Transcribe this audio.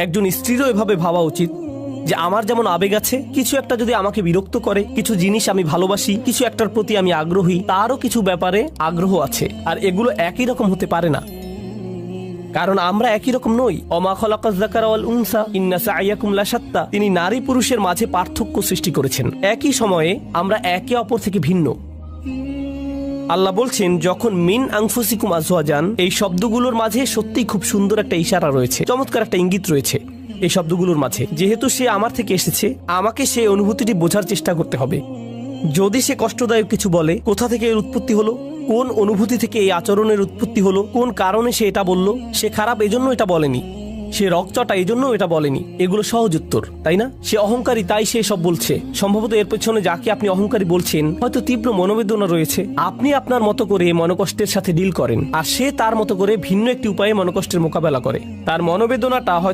একজন স্ত্রীরও এভাবে ভাবা উচিত যে আমার যেমন আবেগ আছে, কিছু একটা যদি আমাকে বিরক্ত করে, কিছু জিনিস আমি ভালোবাসি, কিছু একটার প্রতি আমি আগ্রহী, তারও কিছু ব্যাপারে আগ্রহ আছে। আর এগুলো একই রকম হতে পারে না, কারণ আমরা একই রকম নই। ওমা খালাকাজ যাকারা ওয়াল উনসা ইন্না সা'য়াকুম লাশাত্তা। তিনি নারী পুরুষের মাঝে পার্থক্য সৃষ্টি করেছেন। একই সময়ে আমরা একে অপর থেকে ভিন্ন। আল্লাহ বলছেন, যখন মিন আনফুসিকুম আজওয়াজান, এই শব্দগুলোর মাঝে সত্যিই খুব সুন্দর একটা ইশারা রয়েছে, চমৎকার একটা ইঙ্গিত রয়েছে এই শব্দগুলোর মাঝে। যেহেতু সে আমার থেকে এসেছে, আমাকে সেই অনুভূতিটি বোঝার চেষ্টা করতে হবে। যদি সে কষ্টদায়ক কিছু বলে, কোথা থেকে এর উৎপত্তি হলো, কোন অনুভূতি থেকে এই আচরণের উৎপত্তি হলো, কোন কারণে সে এটা বলল, সে খারাপ এজন্য এটা বলেনি, সে রকচটা এজন্য এটা বলেনি, এগুলো সহজ উত্তর, তাই না? সে অহংকারী তাই সে সব বলছে। সম্ভবত এর পেছনে যাকে আপনি অহংকারী বলছেন হয়তো তীব্র মনোবেদনা রয়েছে। আপনি আপনার মতো করে মনোকষ্টের সাথে ডিল করেন, আর সে তার মতো করে ভিন্ন একটি উপায়ে মনোকষ্টের মোকাবেলা করে। তার মনোবেদনাটা হয়তো